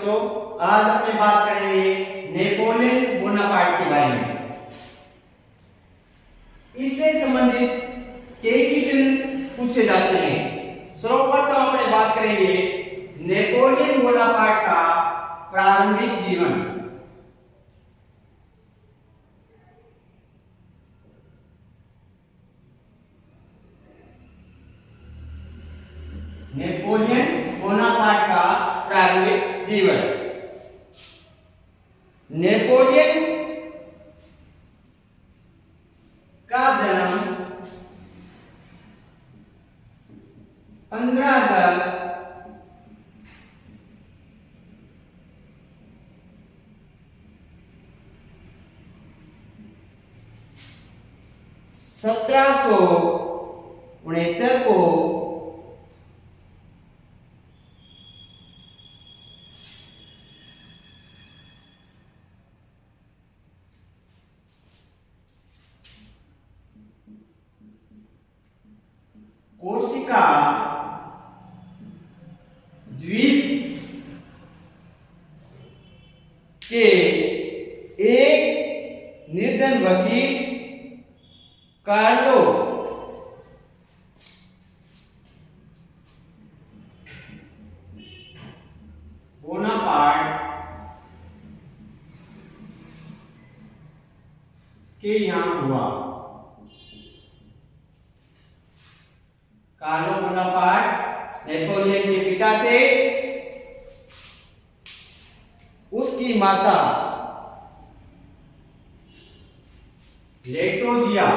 बच्चों, आज अपने बात करेंगे नेपोलियन बोनापार्ट के बारे में। इससे संबंधित कई क्वेश्चन पूछे जाते हैं। सर्वप्रथम अपने बात करेंगे नेपोलियन बोनापार्ट का प्रारंभिक जीवन। नेपोलियन बोनापार्ट का प्रारंभिक जीवन। नेपोलियन का जन्म 15 अगस्त 1769 को कोर्सिका द्वीप के एक निर्धन वकील कार्लो बोनापार्ट के यहां हुआ। कार्लो बोनापार्ट नेपोलियन के पिता थे। उसकी माता लेटोजिया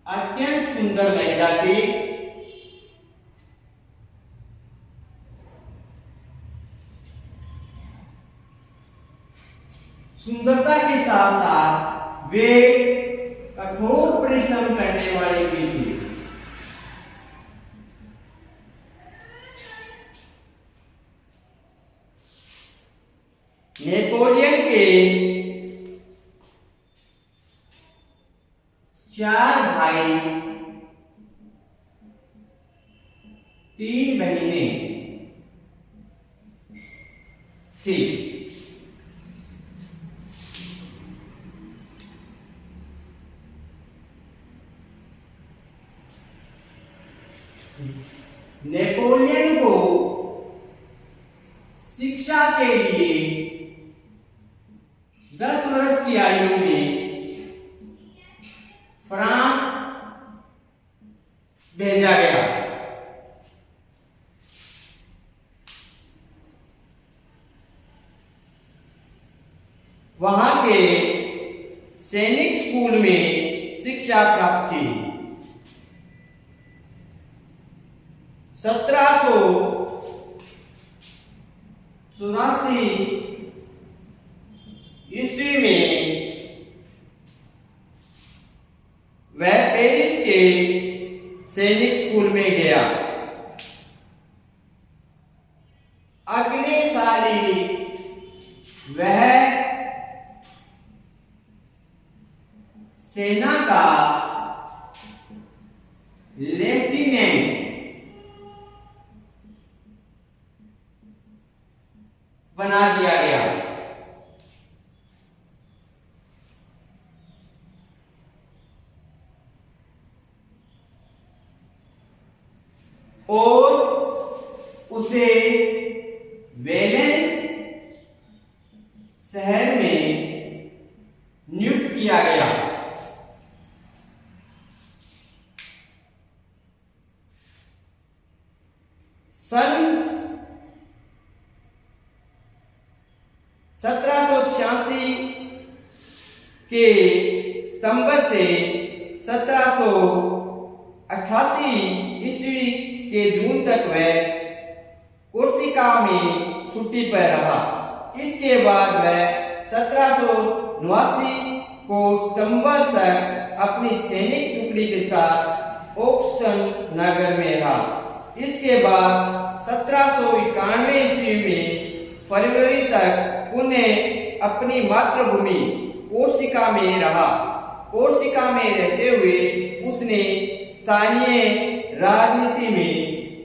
अत्यंत सुंदर महिला थी। सुंदरता के साथ साथ वे कठोर परिश्रम करने वाले भी थे। नेपोलियन के 4 भाई 3 बहनें थी। नेपोलियन को शिक्षा के लिए 10 वर्ष की आयु में फ्रांस भेजा गया। वहां के सैनिक स्कूल में शिक्षा प्राप्त की। 1784 ईस्वी में वह पेरिस के सैनिक स्कूल में गया। अगले साल ही वह सेना का लेफ्टिनेंट बना दिया गया। और उसे वेलेंस शहर में नियुक्त किया गया। सन 1786 के सितंबर से 1788 ईस्वी के जून तक वह कोर्सिका में छुट्टी पर रहा। इसके बाद वह 1789 को सितंबर तक अपनी सैनिक टुकड़ी के साथ ओक्सन नगर में रहा। इसके बाद 1791 ईस्वी में फरवरी तक पुनः अपनी मातृभूमि कोर्सिका में रहा। कोर्सिका में रहते हुए उसने स्थानीय राजनीति में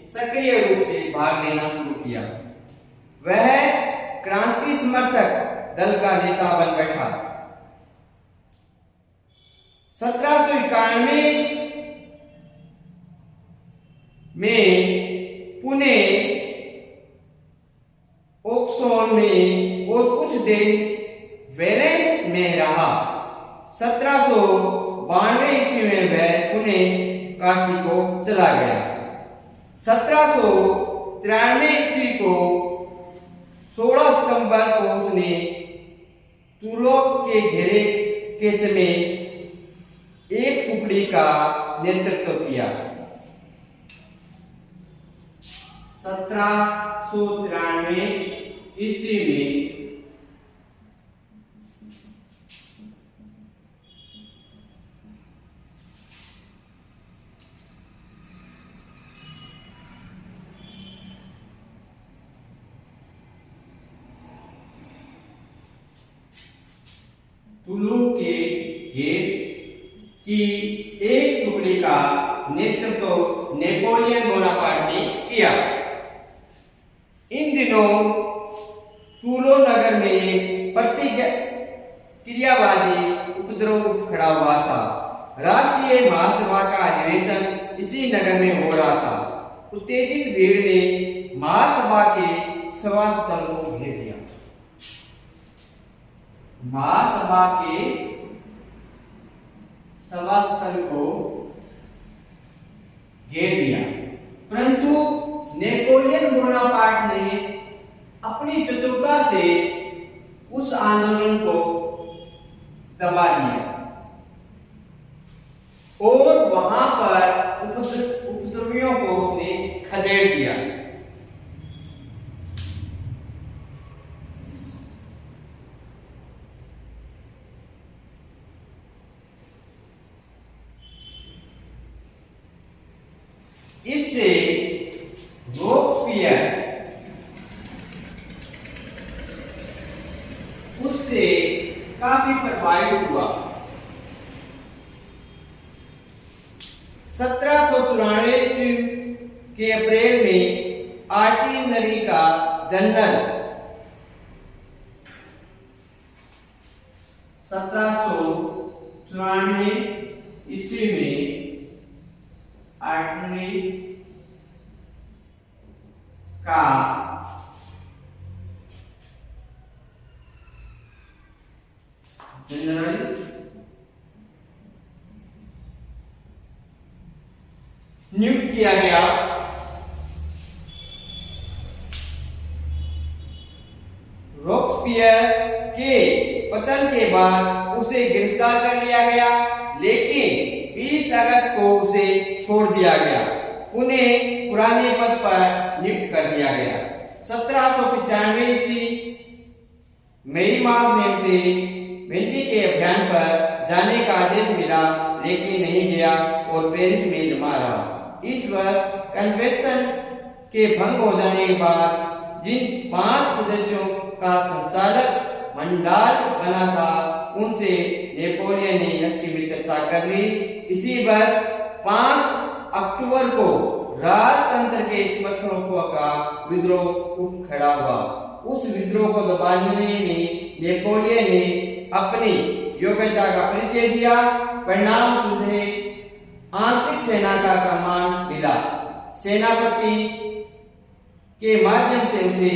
सक्रिय रूप से भाग लेना शुरू किया। वह क्रांति समर्थक दल का नेता बन बैठा। 1791 में पुणे, ओक्सोन में और कुछ दिन वेनिस में रहा। 1792 ईस्वी में वह पुणे काशी को चला गया। 1793 ईस्वी को 16 सितंबर को उसने तुगलक के घेरे के समय एक टुकड़ी का नेतृत्व किया। 1793 ईस्वी में तुलू के घेर की एक टुकड़ी का नेतृत्व नेपोलियन बोनापार्ट ने किया। इन दिनों टूलो नगर में प्रतिक्रियावादी उपद्रव उठ खड़ा हुआ था। राष्ट्रीय महासभा का अधिवेशन इसी नगर में हो रहा था। उत्तेजित भीड़ ने महासभा के सभा स्थल को घेर लिया। महासभा के सभा स्थल को घेर लिया, परंतु नेपोलियन बोनापार्ट ने अपनी चतुरता से उस आंदोलन को दबा दिया और वहां पर उपद्रवियों को उसने खदेड़ दिया। इससे रोबेस्पियर उससे काफी प्रभावित हुआ। 1794 ईस्वी के अप्रैल में आर्टिलरी का जनरल 1794 ईस्वी में आर्टिलरी का जनरल नियुक्त किया गया। रोबेस्पियर के पतन के बाद उसे गिरफ्तार कर लिया गया, लेकिन 20 अगस्त को उसे छोड़ दिया गया। उन्हें पुराने पद पर नियुक्त कर दिया गया। 1795 ईस्वी मई मास में उसे भिंडी के अभियान पर जाने का आदेश मिला, लेकिन नहीं गया और पेरिस में जमा रहा। इस वर्ष कन्वेंशन के भंग हो जाने के बाद जिन 5 सदस्यों का संचालक मंडल बना था, उनसे नेपोलियन ने अच्छी मित्रता कर ली। इसी वर्ष 5 अक्टूबर को राजतंत्र के समर्थकों का विद्रोह उठ खड़ा हुआ। उस विद्रोह को दबाने में नेपोलियन ने अपनी योग्यता का परिचय दिया। परिणाम स्वरूप आंतरिक सेना का कमान मिला। सेनापति के माध्यम से उसे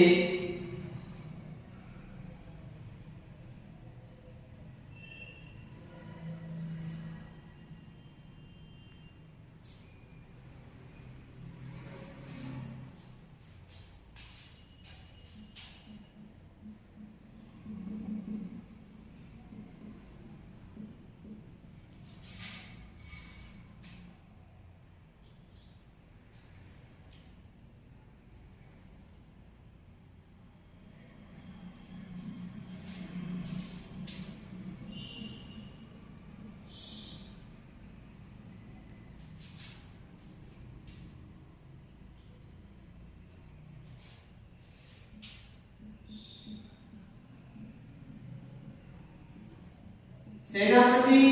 सेनापति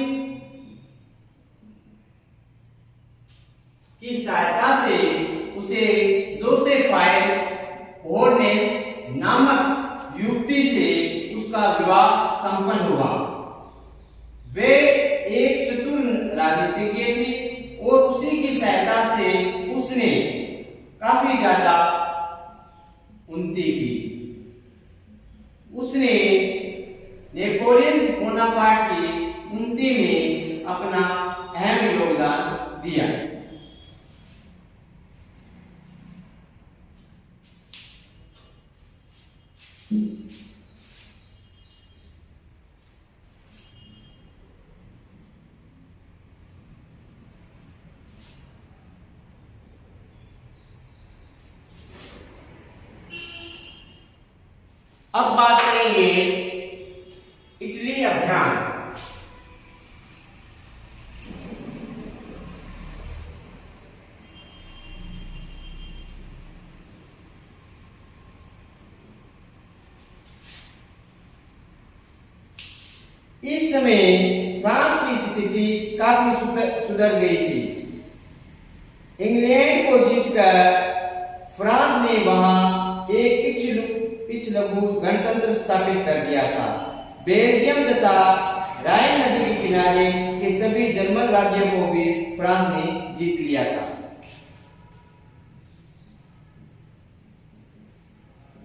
की सहायता से उसे जोसेफाइन होर्नेस नामक युवती से उसका विवाह संपन्न हुआ। वे एक चतुर राजनीतिज्ञ थी और उसी की सहायता से उसने काफी ज्यादा उन्नति की। उसने नेपोलियन बोनापार्ट की उन्नति में अपना अहम योगदान दिया। अब बात करेंगे इटली अभियान। इस समय फ्रांस की स्थिति काफी सुधर गई थी। इंग्लैंड को जीतकर फ्रांस ने वहां एक पिछलघु गणतंत्र स्थापित कर दिया था। बेल्जियम तथा राइन नदी के किनारे के सभी जर्मन राज्यों को भी फ्रांस ने जीत लिया था।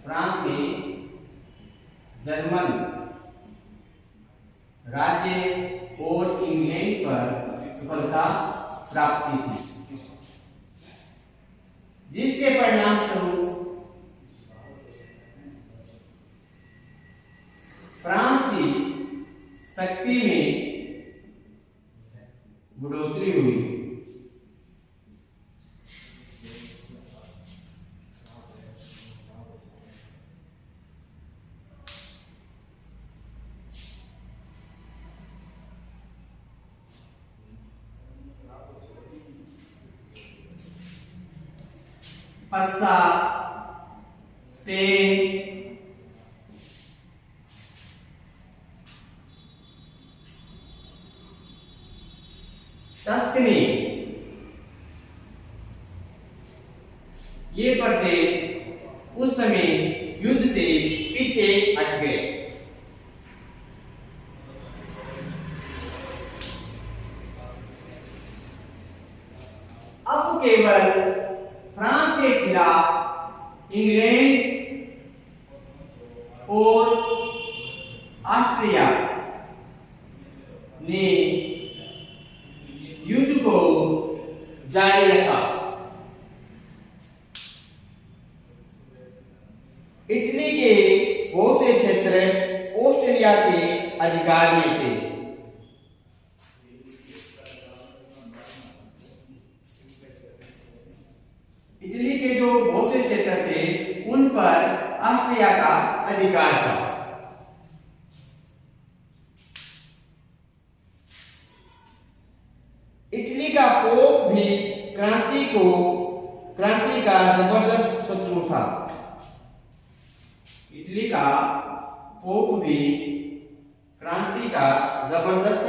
फ्रांस ने जर्मन राज्य और इंग्लैंड पर सफलता प्राप्त की थी, जिसके परिणाम स्वरूप फ्रांस की शक्ति में बढ़ोतरी हुई। पस्सा, स्पेन, टस्कनी, ये प्रदेश उस समय युद्ध से पीछे हट गए। अब केवल फ्रांस के खिलाफ इंग्लैंड और ऑस्ट्रिया ने युद्ध को जारी रखा। इटली के बहुत से क्षेत्र ऑस्ट्रेलिया के अधिकार में थे। इटली के जो बहुत से क्षेत्र थे उन पर ऑस्ट्रिया का अधिकार था। इटली का पोप भी क्रांति का जबरदस्त शत्रु था। इटली का पोप भी क्रांति का जबरदस्त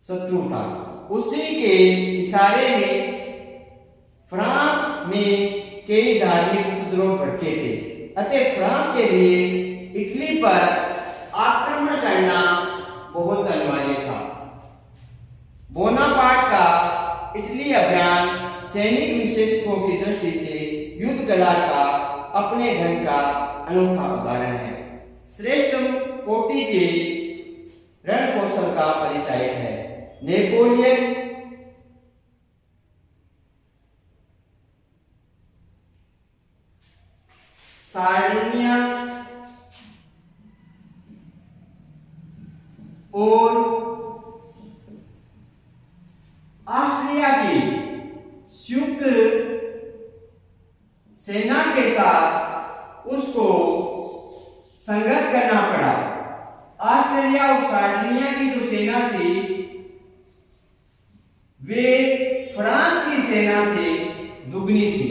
शत्रु था। उसी के इशारे में फ्रांस में कई धार्मिक उपद्रव भड़के थे। अतः फ्रांस के लिए इटली पर आक्रमण करना बहुत अनिवार्य था। बोनापार्ट का इटली अभियान सैनिक विशेषज्ञों की दृष्टि से युद्ध कला का अपने ढंग का अनोखा उदाहरण है। श्रेष्ठ कोटि के रण कौशल का परिचायक है। नेपोलियन सार्डिनिया और ऑस्ट्रिया की संयुक्त सेना के साथ उसको संघर्ष करना पड़ा। ऑस्ट्रेलिया और सार्डिनिया की जो सेना थी वे फ्रांस की सेना से दुगनी थी।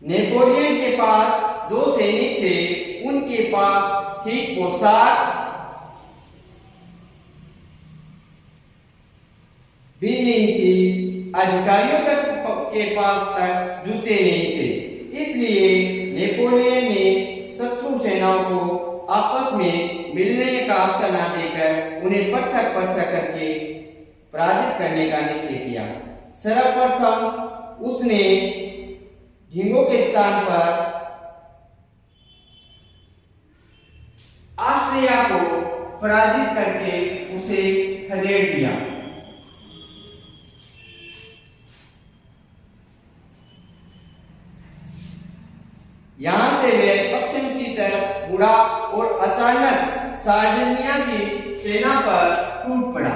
नेपोलियन के पास जो सैनिक थे उनके पास ठीक पोशाक भी नहीं थी, अधिकारियों तक के पास तक जूते नहीं थे। इसलिए नेपोलियन ने शत्रु सेनाओं को आपस में मिलने का अवसर न देकर उन्हें पृथक पृथक करके पराजित करने का निश्चय किया। सर्वप्रथम उसने ढींगों के स्थान पर ऑस्ट्रिया को पराजित करके उसे खदेड़ दिया। यहां से वह पश्चिम की तरफ मुड़ा और अचानक सार्डिनिया की सेना पर टूट पड़ा।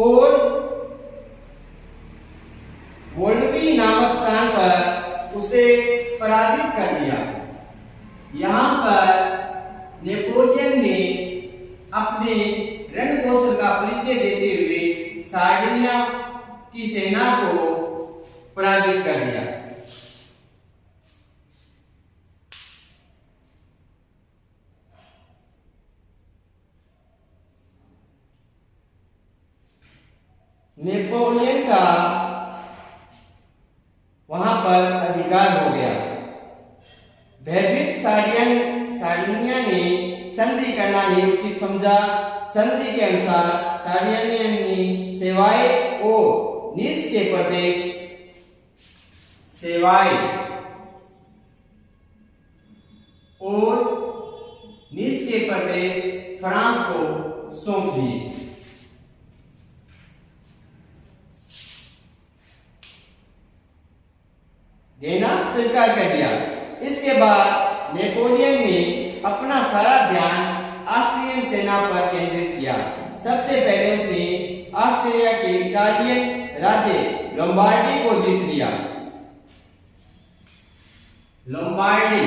और वोल्वी नामक स्थान पर उसे पराजित कर दिया। यहां पर नेपोलियन ने अपने रणकौशल का परिचय देते हुए सार्डिनिया की सेना को पराजित कर दिया। नेपोलियन का वहां पर अधिकार हो गया। भयभीत सार्डिनिया ने संधि करना ही उचित समझा। संधि के अनुसार सार्डिनिया ने सेवाई और नीस के प्रदेश सेवाई और नीस के प्रदेश फ्रांस को सौंप दिए। देना स्वीकार कर लिया। इसके बाद नेपोलियन ने अपना सारा ध्यान ऑस्ट्रियन सेना पर केंद्रित किया। सबसे पहले उसने ऑस्ट्रिया के इटालियन राज्य लोम्बार्डी को जीत लिया। लोम्बार्डी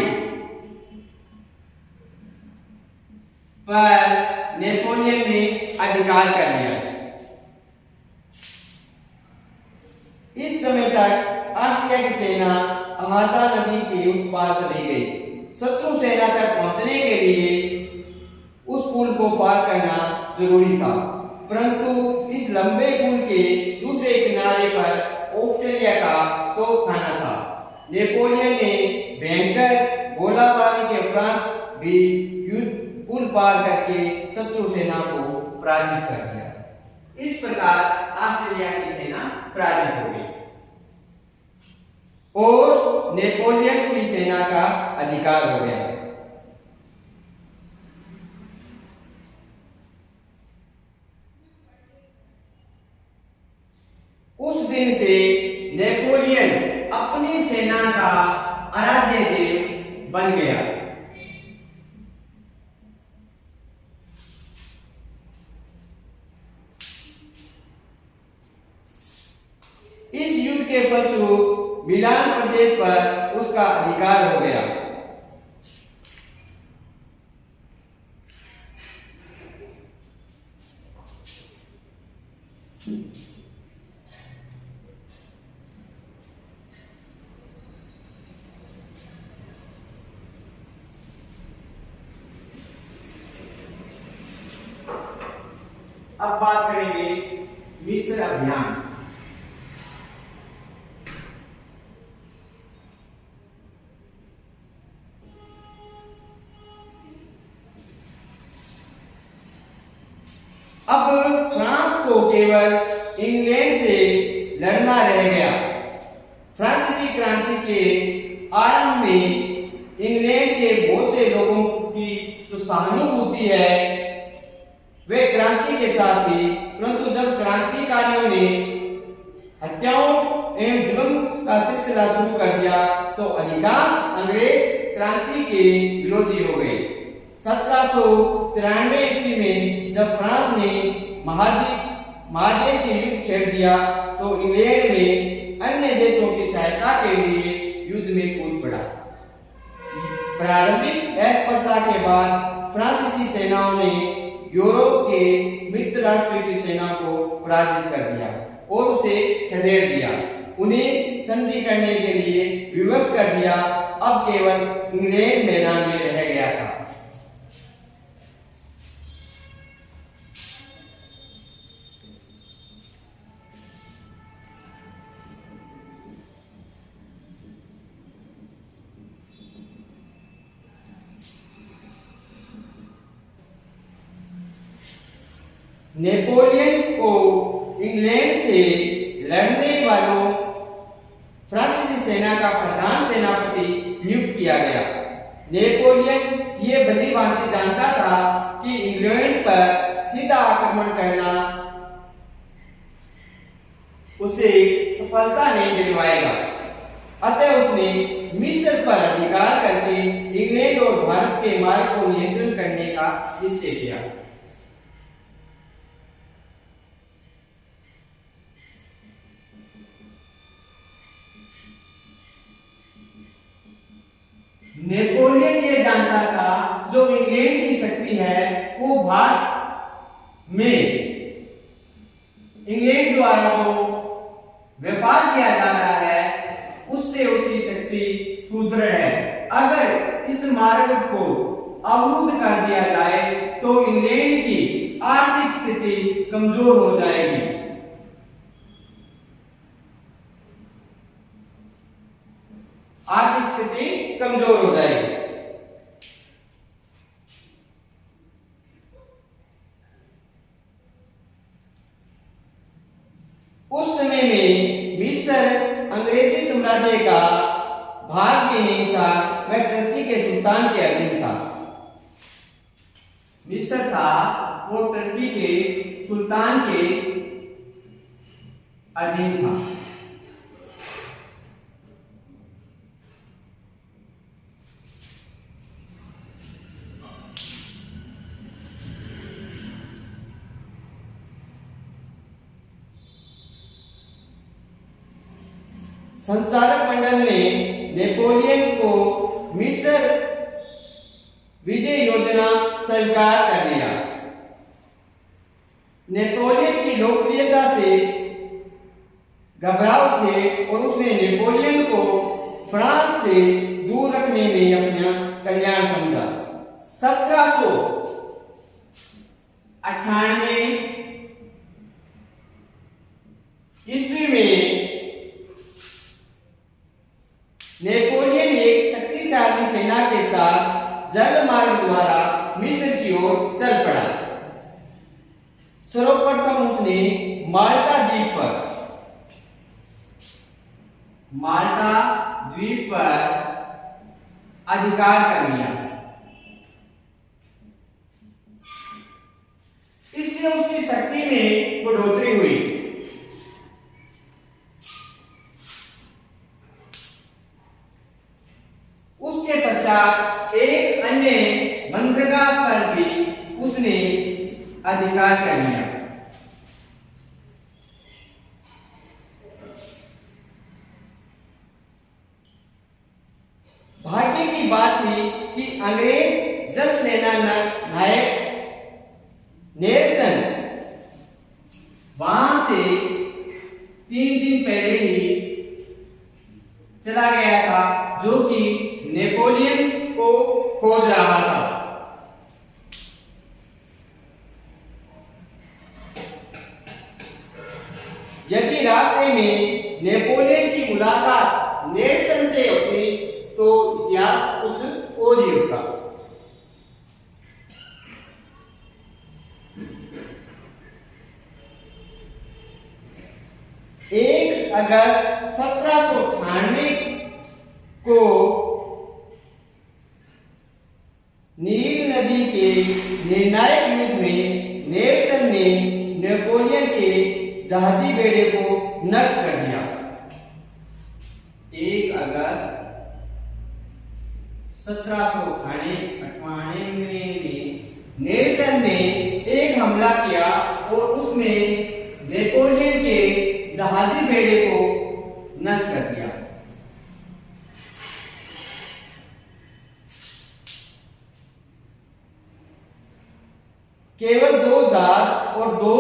पर नेपोलियन ने अधिकार कर लिया। इस समय तक ऑस्ट्रिया की सेना अहाता नदी के उस पार चली गई। शत्रु सेना तक पहुंचने के लिए उस पुल को पार करना जरूरी था, परंतु इस लंबे पुल के दूसरे किनारे पर ऑस्ट्रेलिया का तोपखाना था। नेपोलियन ने भयंकर गोलाबारी के उपरांत भी युद्ध पुल पार करके शत्रु सेना को पराजित कर दिया। इस प्रकार ऑस्ट्रेलिया की सेना पराजित हो गई और नेपोलियन की सेना का अधिकार हो गया। उस दिन से नेपोलियन अपनी सेना का आराध्य देव बन गया। इस युद्ध के फलस्वरूप मिलान प्रदेश पर उसका अधिकार हो गया। अब बात करेंगे मिस्र अभियान। अब फ्रांस को केवल इंग्लैंड से लड़ना रह गया। फ्रांसीसी क्रांति के आरंभ में इंग्लैंड के बहुत से लोगों की जो सहानुभूति है वे क्रांति के साथ थी, परंतु जब क्रांतिकारियों ने हत्याओं एवं जुल्म का सिलसिला शुरू कर दिया तो अधिकांश अंग्रेज क्रांति के विरोधी हो गए। 1793 ईस्वी में जब फ्रांस ने महादेशीय युद्ध छेड़ दिया तो इंग्लैंड में अन्य देशों की सहायता के लिए युद्ध में कूद पड़ा। प्रारंभिक असफलता के बाद फ्रांसीसी सेनाओं ने यूरोप के मित्र राष्ट्र की सेना को पराजित कर दिया और उसे खदेड़ दिया। उन्हें संधि करने के लिए विवश कर दिया। अब केवल इंग्लैंड मैदान में रह गया था। नेपोलियन को इंग्लैंड से लड़ने वालों फ्रांसीसी सेना का प्रधान सेनापति नियुक्त किया गया। नेपोलियन ये भली भांति जानता था कि इंग्लैंड पर सीधा आक्रमण करना उसे सफलता नहीं दिलवाएगा, अतः उसने मिस्र पर अधिकार करके इंग्लैंड और भारत के मार्ग को नियंत्रण करने का निश्चय किया। नेपोलियन ये जानता था जो इंग्लैंड की शक्ति है वो भारत में इंग्लैंड द्वारा जो व्यापार किया जा रहा है उससे उसकी शक्ति सुदृढ़ है। अगर इस मार्ग को अवरुद्ध कर दिया जाए तो इंग्लैंड की आर्थिक स्थिति कमजोर हो जाएगी। आर्थिक स्थिति कमजोर हो जाएगी। उस समय में मिस्र अंग्रेजी साम्राज्य का भाग भी नहीं था, वह टर्की के सुल्तान के अधीन था। मिस्र था वो टर्की के सुल्तान के अधीन था। संचालक मंडल ने नेपोलियन को मिस्र विजय योजना स्वीकार कर लिया। नेपोलियन की लोकप्रियता से घबराव थे और उसने नेपोलियन को फ्रांस से दूर रखने में अपना कल्याण समझा। 1798 ईस्वी में नेपोलियन एक शक्तिशाली सेना के साथ जल मार्ग द्वारा मिस्र की ओर चल पड़ा। सर्वप्रथम उसने माल्टा द्वीप पर अधिकार कर लिया। इससे उसकी शक्ति में बढ़ोतरी हुई। उसके पश्चात एक अन्य बंदरगाह पर भी उसने अधिकार कर लिया। भाग्य की बात थी कि अंग्रेज जल सेना नायक नेल्सन वहां से 3 दिन पहले ही चला गया था, जो कि नेपोलियन को खोज रहा था। यदि रास्ते में नेपोलियन की मुलाकात नेल्सन से होती तो इतिहास कुछ और ही होता। एक अगस्त 1798 को नील नदी के निर्णायक युद्ध में नेल्सन ने नेपोलियन के जहाजी बेड़े को नष्ट कर दिया। 1 अगस्त 1798 में नेल्सन ने एक हमला किया और उसमें नेपोलियन के जहाजी बेड़े को नष्ट कर दिया। केवल और 2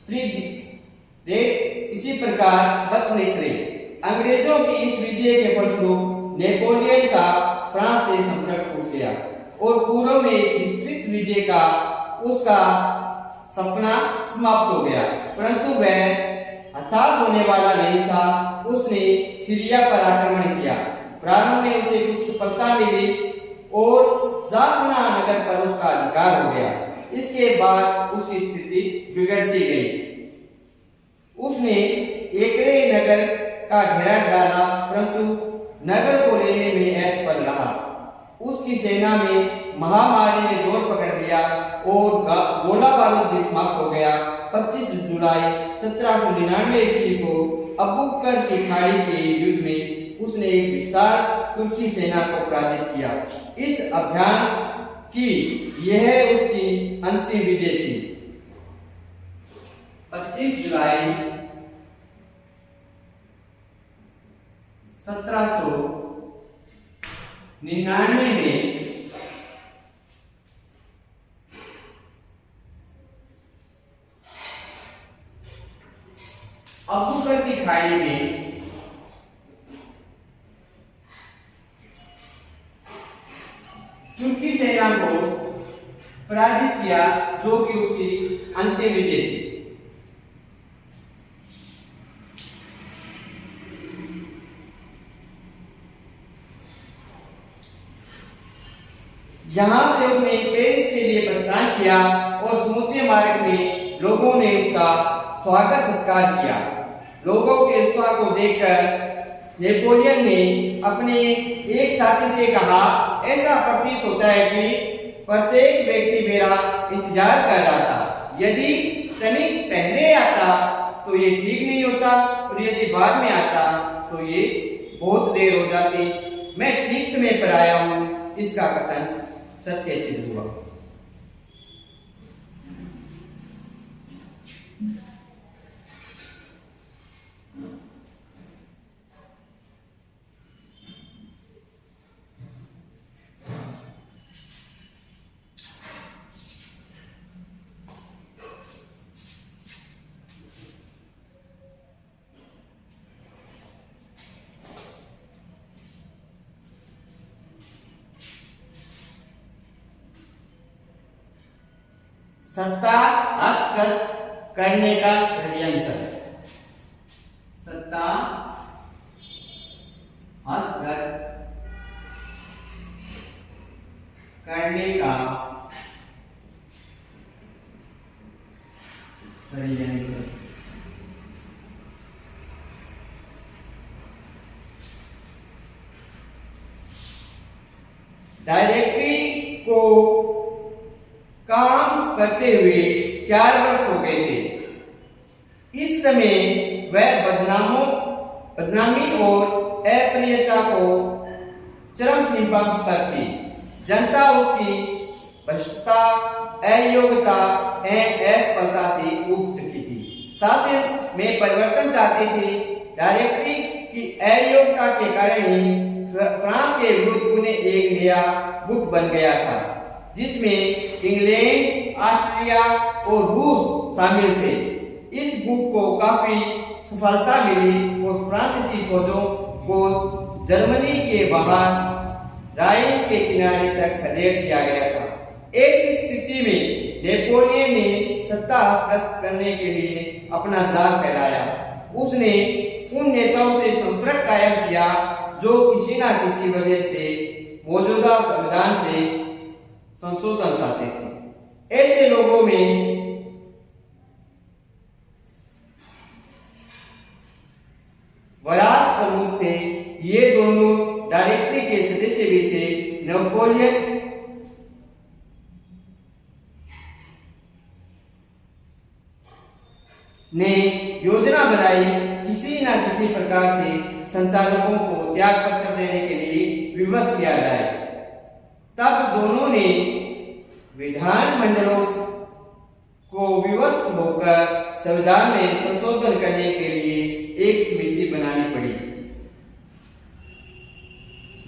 फ्रीगेट किसी प्रकार बच निकले। अंग्रेजों की इस विजय के फलस्वरूप नेपोलियन का फ्रांस से संपर्क टूट गया और पूर्व में एक विस्तृत विजय का उसका सपना समाप्त हो गया। परंतु वह हताश होने वाला नहीं था। उसने सीरिया पर आक्रमण किया। प्रारंभ में उसे कुछ सफलता मिली और जाफना नगर पर उसका अधिकार हो गया। इसके बाद उसकी स्थिति बिगड़ती गई। उसने एकरे नगर का घेरा डाला, परंतु नगर को लेने में असफल रहा। उसकी सेना में महामारी ने जोर पकड़ लिया और गोला बारूद भी समाप्त हो गया। 25 जुलाई 1799 ईस्वी को अबुकर की खाड़ी के युद्ध में उसने एक विशाल तुर्की सेना को पराजित किया। इस अभियान की यह उसकी अंतिम विजय थी। 25 जुलाई 1799 में अबुकर की खाड़ी में तुर्की सेना को पराजित किया, जो कि उसकी अंतिम विजय थी। यहां से उसने पेरिस के लिए प्रस्थान किया और समूचे मार्ग में लोगों ने उसका स्वागत सत्कार किया। लोगों के उत्साह को देखकर नेपोलियन ने अपने एक साथी से कहा, ऐसा प्रतीत होता है कि प्रत्येक व्यक्ति मेरा इंतजार कर रहा था। यदि तनिक पहले आता तो ये ठीक नहीं होता, और यदि बाद में आता तो ये बहुत देर हो जाती। मैं ठीक समय पर आया हूँ। इसका कथन सत्य सिद्ध हुआ। सत्ता हस्तगत करने का षड्यंत्र। सत्ता हस्तगत करने का षड्यंत्र। डायरेक्टरी को काम करते हुए 4 वर्ष हो गए थे। इस समय वह बदनामी और अप्रियता को चरम सीमा पर थी। जनता उसकी भ्रष्टता, अयोग्यता एवं असफलता से ऊब चुकी थी। शासन में परिवर्तन चाहती थी। डायरेक्टरी की अयोग्यता के कारण ही फ्रांस के विरुद्ध पुणे एक नया गुट बन गया था, जिसमें इंग्लैंड, ऑस्ट्रिया और रूस शामिल थे। इस गुट को काफी सफलता मिली और फ्रांसीसी फौजों को जर्मनी के बाहर राइन के किनारे तक खदेड़ दिया गया था। ऐसी स्थिति में नेपोलियन ने सत्ता हस्तगत करने के लिए अपना जाल फैलाया। उसने उन नेताओं से संपर्क कायम किया जो किसी न किसी वजह से मौजूदा संविधान से संशोधन चाहते थे। ऐसे लोगों में वरास प्रमुख थे। ये दोनों डायरेक्टरी के सदस्य भी थे। नेपोलियन ने योजना बनाई किसी न किसी प्रकार से संचालकों को त्याग पत्र देने के लिए विवश किया जाए। तब दोनों ने विधानमंडलों को विवश होकर संविधान में संशोधन करने के लिए एक समिति बनानी पड़ी।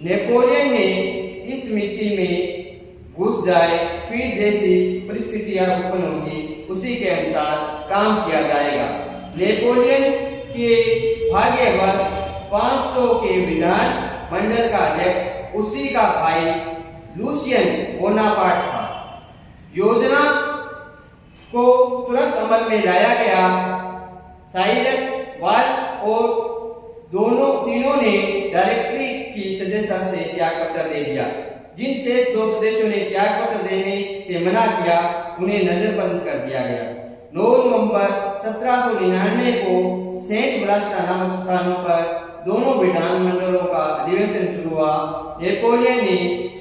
नेपोलियन ने इस समिति में घुस जाए फिर जैसी परिस्थितियां उत्पन्न होगी उसी के अनुसार काम किया जाएगा। नेपोलियन के भाग्यवश 500 के विधान मंडल का अध्यक्ष उसी का भाई लूसियन बोनापार्ट था। योजना को तुरंत अमल में लाया गया। साइरस, वाल्स और तीनों ने डायरेक्टरी की सदस्यता से त्याग पत्र दे दिया। जिन शेष 2 सदस्यों ने त्याग पत्र देने से मना किया उन्हें नजरबंद कर दिया गया। 9 नवंबर 1799 को सेंट ब्लास्टा नामक स्थानों पर दोनों विधानमंडलों का अधिवेशन शुरू हुआ। नेपोलियन ने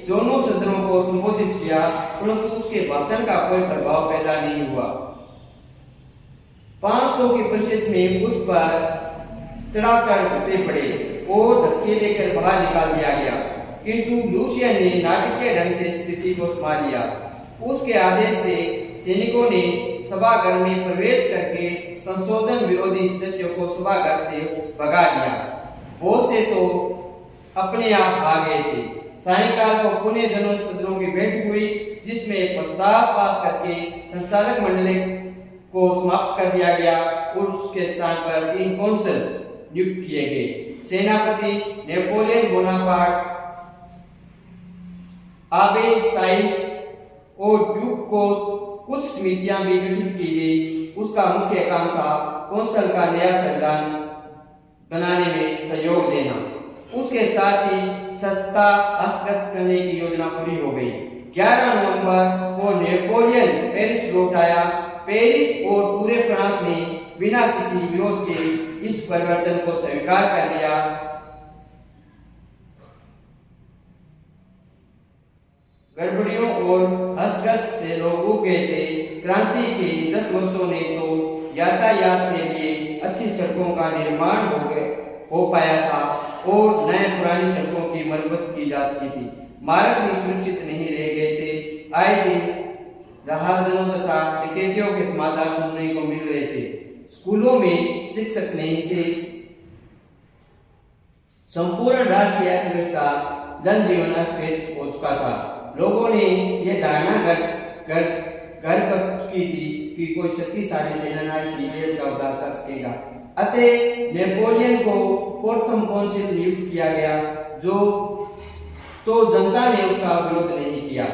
दोनों सदनों को संबोधित किया, परंतु उसके भाषण का कोई प्रभाव पैदा नहीं हुआ। 500 की परिषद में उस पर तड़ातड़ घुसे पड़े और धक्के देकर बाहर निकाल दिया गया, किंतु लूसियन ने नाटकीय ढंग से स्थिति को संभाल लिया। उसके आदेश से सैनिकों ने सभागार में प्रवेश करके संशोधन विरोधी सदस्यों को सभागार से भगा दिया। बहुत से तो अपने आप भाग गए थे। सायंकाल को पुणे दोनों सदनों की बैठक हुई, जिसमें एक प्रस्ताव पास करके संचालक मंडल को समाप्त कर दिया गया और उसके स्थान पर 3 कौंसल नियुक्त किए गए। सेनापति नेपोलियन बोनापार्ट, आबे साइस और ड्यूक को कुछ समितियां भी गठित की गई। उसका मुख्य काम था कौंसल का नया संविधान बनाने में सहयोग देना। उसके साथ ही सत्ता हस्तगत करने की योजना पूरी हो गई। 11 नवंबर को नेपोलियन पेरिस लौट आया। पेरिस और पूरे फ्रांस ने बिना किसी विरोध के इस परिवर्तन को स्वीकार कर लिया। गड़बड़ियों और हस्तगत से लोग उब गए थे। क्रांति के 10 वर्षों ने तो यातायात के लिए अच्छी सड़कों का निर्माण हो पाया था और नए पुरानी सड़कों की मरम्मत की जा सकी थी। मार्ग भी सुरक्षित नहीं रह गए थे। आए दिन राहगीरों तथा डकैतियों के समाचार सुनने को मिल रहे थे। स्कूलों में शिक्षक नहीं थे। संपूर्ण राष्ट्रीय अर्थव्यवस्था जनजीवन अस्त हो चुका था। लोगों ने यह धारणा घर कर चुकी थी कि कोई शक्तिशाली सेनानायक ही देश का उद्धार कर सकेगा। अतः नेपोलियन को प्रथम कौंसिल नियुक्त किया गया, जो तो जनता ने उसका विरोध नहीं किया।